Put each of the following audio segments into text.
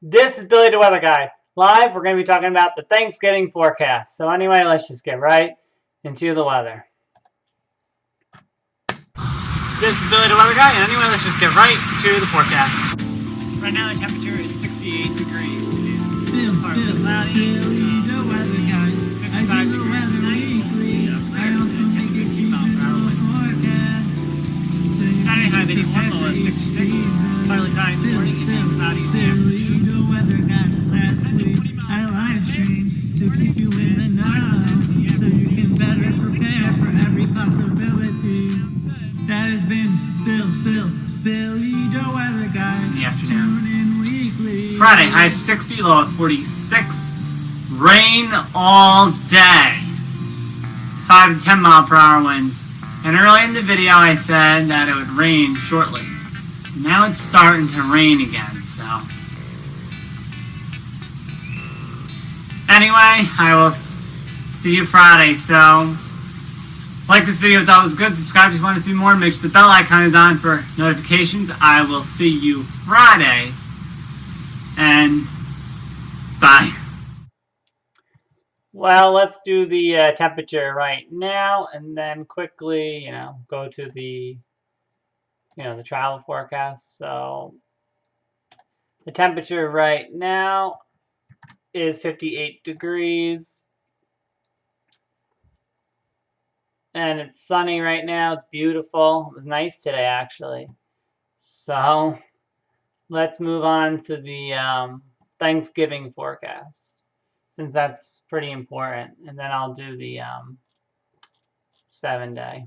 This is Billy the Weather Guy. Live, we're going to be talking about the Thanksgiving forecast. So anyway, let's just get right into the weather. This is Billy the Weather Guy, and anyway, let's just get right to the forecast. Right now the temperature is 68 degrees. It is partly cloudy. Billy the Weather Guy. 55 degrees tonight. I also make a forecast. Saturday high of 81, low of 66. Partly cloudy in the morning and then cloudy in the afternoon. Billy the Weather Guy. Last week I live streamed to keep you in the know, so you can better prepare for every possibility. That has been Billy the Weather Guy. In the afternoon. Tune in weekly. Friday, high 60, low of 46. Rain all day. 5 to 10 mile per hour winds. And early in the video I said that it would rain shortly. Now it's starting to rain again, so. Anyway, I will see you Friday, so. Like this video if that was good, subscribe if you want to see more, make sure the bell icon is on for notifications. I will see you Friday, and bye. Well, let's do the temperature right now, and then quickly, go to the, the travel forecast. So the temperature right now is 58 degrees. And it's sunny right now. It's beautiful. It was nice today, actually. So let's move on to the Thanksgiving forecast, since that's pretty important. And then I'll do the 7-day.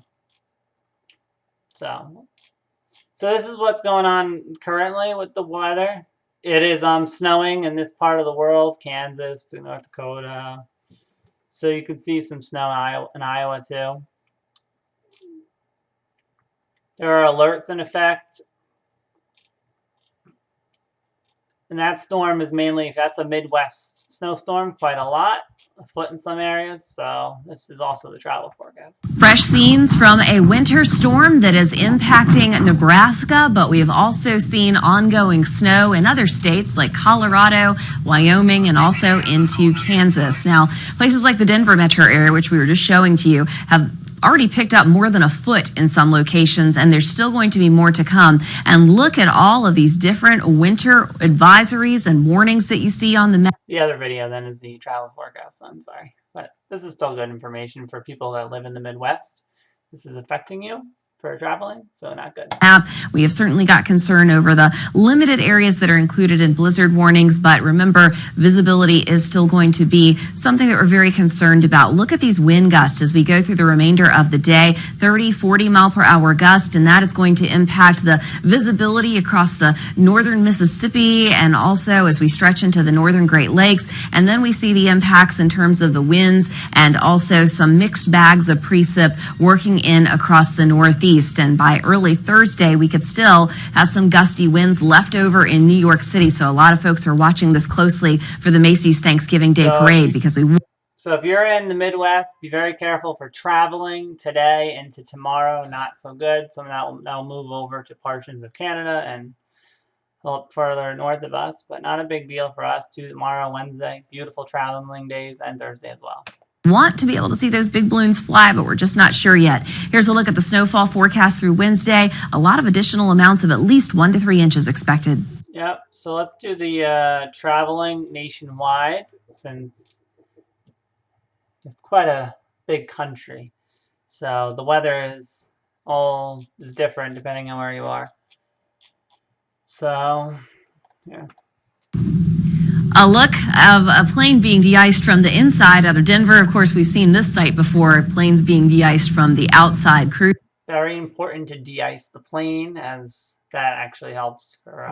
So this is what's going on currently with the weather. It is snowing in this part of the world, Kansas to North Dakota. So you can see some snow in Iowa too. There are alerts in effect. And that storm is mainly, that's a Midwest snowstorm, quite a lot, a foot in some areas. So this is also the travel forecast. Fresh scenes from a winter storm that is impacting Nebraska, but we have also seen ongoing snow in other states like Colorado, Wyoming, and also into Kansas. Now, places like the Denver metro area, which we were just showing to you, have already picked up more than a foot in some locations, and there's still going to be more to come. And look at all of these different winter advisories and warnings that you see on the map. The other video then is the travel forecast. I'm sorry, but this is still good information for people that live in the Midwest. This is affecting you for traveling, so not good. We have certainly got concern over the limited areas that are included in blizzard warnings, but remember, visibility is still going to be something that we're very concerned about. Look at these wind gusts as we go through the remainder of the day, 30, 40 mile per hour gust, and that is going to impact the visibility across the northern Mississippi and also as we stretch into the northern Great Lakes. And then we see the impacts in terms of the winds and also some mixed bags of precip working in across the Northeast. And by early Thursday, we could still have some gusty winds left over in New York City. So a lot of folks are watching this closely for the Macy's Thanksgiving Day Parade because we. So if you're in the Midwest, be very careful for traveling today into tomorrow. Not so good. Some of that will move over to portions of Canada and a little further north of us, but not a big deal for us too. Tomorrow, Wednesday, beautiful traveling days, and Thursday as well. Want to be able to see those big balloons fly, but we're just not sure yet. Here's a look at the snowfall forecast through Wednesday. A lot of additional amounts of at least 1 to 3 inches expected. Yep. So let's do the traveling nationwide, since it's quite a big country. So the weather is different depending on where you are. So, yeah. A look of a plane being de-iced from the inside out of Denver. Of course, we've seen this site before, planes being de-iced from the outside. Crew. Very important to de-ice the plane, as that actually helps for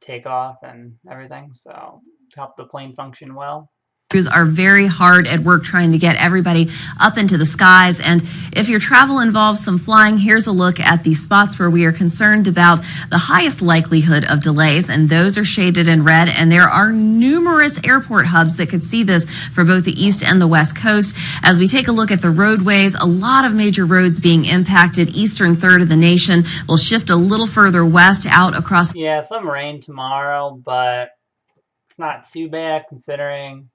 takeoff and everything. So to help the plane function well. Crews are very hard at work trying to get everybody up into the skies. And if your travel involves some flying, here's a look at the spots where we are concerned about the highest likelihood of delays, and those are shaded in red. And there are numerous airport hubs that could see this for both the east and the west coast. As we take a look at the roadways, a lot of major roads being impacted. Eastern third of the nation will shift a little further west out across. Yeah, some rain tomorrow, but It's not too bad considering,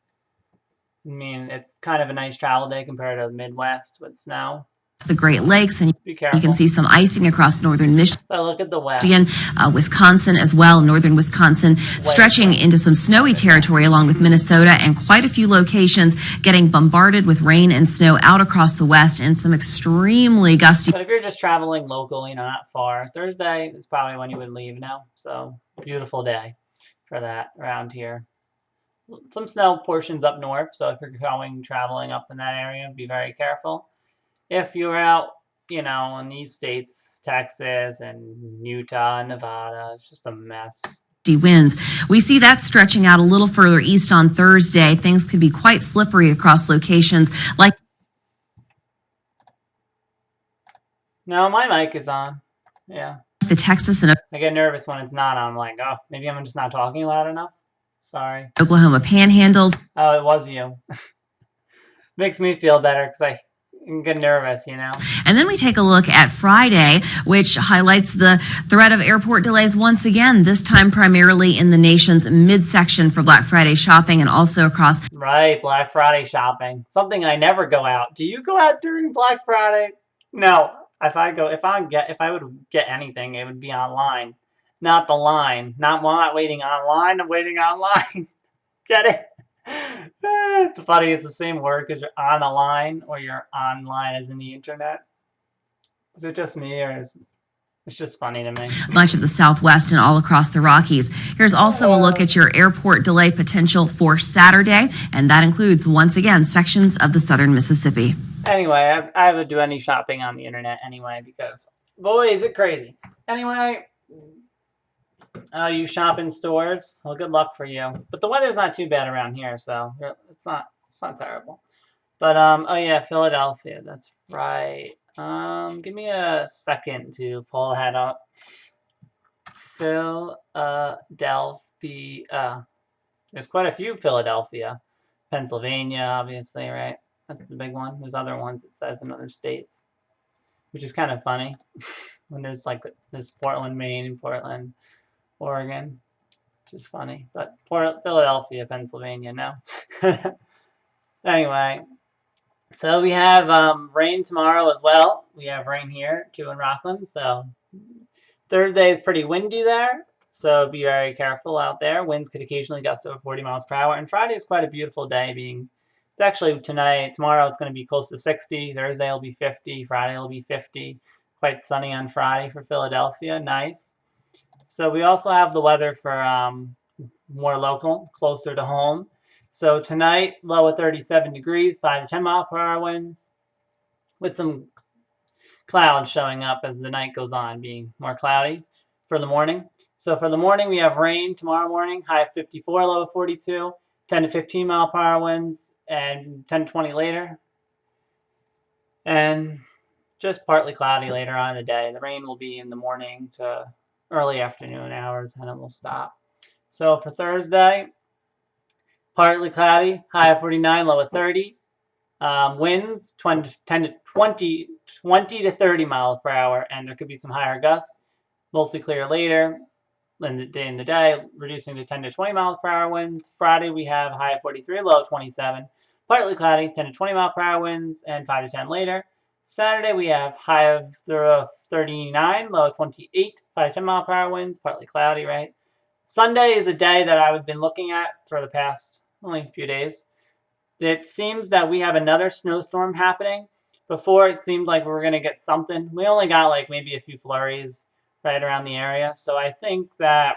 I mean, it's kind of a nice travel day compared to the Midwest with snow. The Great Lakes, and Be you careful. can see some icing across northern Michigan. But look at the west. Wisconsin as well, northern Wisconsin, stretching into some snowy territory along with Minnesota, and quite a few locations getting bombarded with rain and snow out across the west, and some extremely gusty. But if you're just traveling local, you know, not far, Thursday is probably when you would leave now. So beautiful day for that around here. Some snow portions up north, so if you're traveling up in that area, be very careful. If you're out, you know, in these states, Texas and Utah and Nevada, it's just a mess. Winds. We see that stretching out a little further east on Thursday. Things could be quite slippery across locations like. No, my mic is on. Yeah. The Texas and I get nervous when it's not on. I'm like, oh, maybe I'm just not talking loud enough. Sorry. Oklahoma panhandles. Oh, it was you. Makes me feel better because I get nervous, you know. And then we take a look at Friday, which highlights the threat of airport delays once again, this time primarily in the nation's midsection for Black Friday shopping and also across. Right, Black Friday shopping. Something I never go out. Do you go out during Black Friday? No. If I would get anything, it would be online. Not the line. Not waiting online. I'm waiting online. Get it? It's funny. It's the same word because you're on a line or you're online as in the internet. Is it just me or is it's just funny to me? Much of the Southwest and all across the Rockies. Here's also a look at your airport delay potential for Saturday, and that includes, once again, sections of the southern Mississippi. Anyway, I would do any shopping on the internet anyway because, boy, is it crazy. Anyway, you shop in stores. Well, good luck for you. But the weather's not too bad around here, so it's not terrible. But oh yeah, Philadelphia. That's right. Give me a second to pull that up. Philadelphia. There's quite a few Philadelphia. Pennsylvania, obviously, right? That's the big one. There's other ones it says in other states, which is kind of funny. When there's Portland, Maine, and Portland, Oregon, which is funny. But Philadelphia, Pennsylvania, no. Anyway, so we have rain tomorrow as well. We have rain here too in Rockland. So Thursday is pretty windy there. So be very careful out there. Winds could occasionally gust over 40 miles per hour. And Friday is quite a beautiful day. It's actually tomorrow it's going to be close to 60. Thursday will be 50. Friday will be 50. Quite sunny on Friday for Philadelphia. Nice. So we also have the weather for more local, closer to home. So tonight, low of 37 degrees, 5 to 10 mile per hour winds, with some clouds showing up as the night goes on, being more cloudy for the morning. So for the morning, we have rain tomorrow morning, high of 54, low of 42, 10 to 15 mile per hour winds, and 10 to 20 later. And just partly cloudy later on in the day. The rain will be in the morning to early afternoon hours, and it will stop. So for Thursday, partly cloudy, high of 49, low of 30. Winds 20 to 30 miles per hour, and there could be some higher gusts. Mostly clear later in the day, reducing to 10 to 20 miles per hour winds. Friday we have high of 43, low of 27. Partly cloudy, 10 to 20 mile per hour winds, and 5 to 10 later. Saturday we have high of 39, low of 28, 5 to 10 mile per hour winds, partly cloudy, right? Sunday is a day that I've been looking at for the past only few days. It seems that we have another snowstorm happening. Before it seemed like we were going to get something. We only got like maybe a few flurries right around the area. So I think that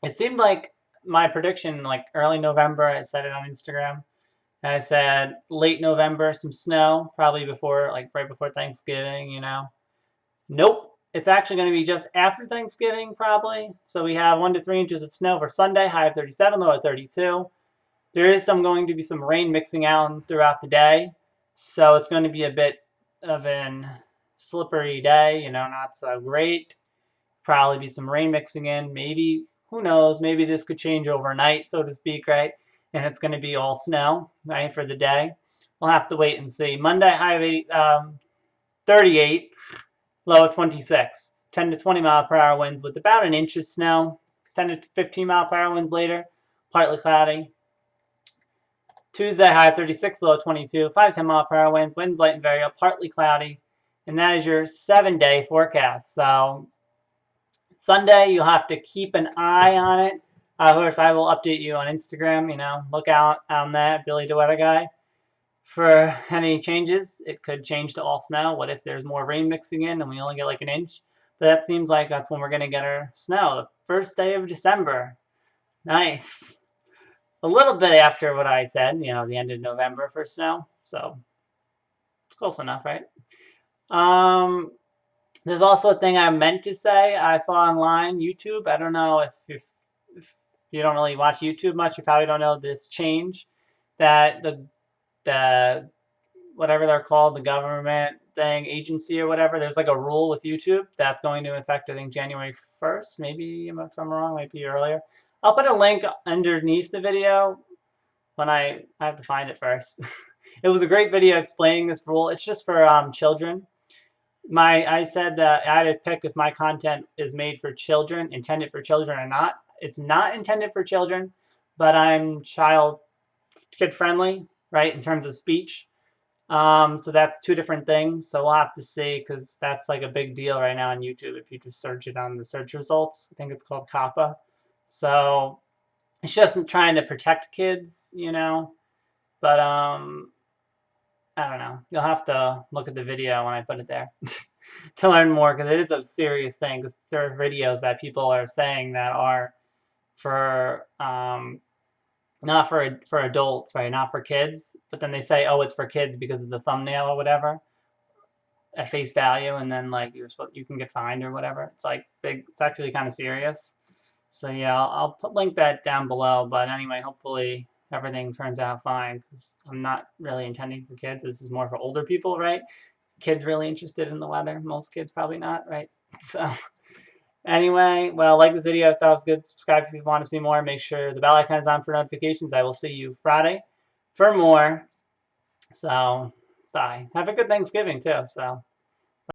it seemed like my prediction, like early November, I said it on Instagram. I said late November, some snow, probably before, like right before Thanksgiving, you know. Nope. It's actually going to be just after Thanksgiving, probably. So we have 1 to 3 inches of snow for Sunday, high of 37, low of 32. There is going to be some rain mixing out throughout the day. So it's going to be a bit of an slippery day, you know, not so great. Probably be some rain mixing in. Maybe, who knows, maybe this could change overnight, so to speak, right? And it's going to be all snow, right, for the day. We'll have to wait and see. Monday, high of 38, low of 26. 10 to 20 mile per hour winds with about an inch of snow. 10 to 15 mile per hour winds later. partly cloudy. Tuesday, high of 36, low of 22, 5 to 10 mile per hour winds, winds light and variable, partly cloudy. And that is your 7-day forecast. So Sunday, you'll have to keep an eye on it. Of course, I will update you on Instagram. Look out on that, Billy the Weather Guy, for any changes. It could change to all snow. What if there's more rain mixing in and we only get like an inch? But that seems like that's when we're going to get our snow, the first day of December. Nice. A little bit after what I said, the end of November for snow. So close enough, right? There's also a thing I meant to say. I saw online, YouTube. I don't know if you don't really watch YouTube much, you probably don't know this change that the whatever they're called, the government thing, agency or whatever, there's like a rule with YouTube that's going to affect, I think, January 1st. Maybe if I'm wrong, maybe earlier. I'll put a link underneath the video when I have to find it first. It was a great video explaining this rule. It's just for children. I said that I had to pick if my content is made for children, intended for children or not. It's not intended for children, but I'm kid friendly, right, in terms of speech. So that's two different things. So we'll have to see, because that's like a big deal right now on YouTube if you just search it on the search results. I think it's called COPPA. So it's just trying to protect kids, but I don't know. You'll have to look at the video when I put it there to learn more, because it is a serious thing, because there are videos that people are saying that are for not for adults, right? Not for kids, but then they say, oh, it's for kids because of the thumbnail or whatever at face value, and then like you can get fined or whatever. It's like big. It's actually kind of serious. So yeah, I'll link that down below. But anyway, hopefully everything turns out fine, because I'm not really intending for kids. This is more for older people, right? Kids really interested in the weather. Most kids probably not, right? So anyway, well, like this video if that was good. Subscribe if you want to see more. Make sure the bell icon is on for notifications. I will see you Friday for more. So bye. Have a good Thanksgiving too. So.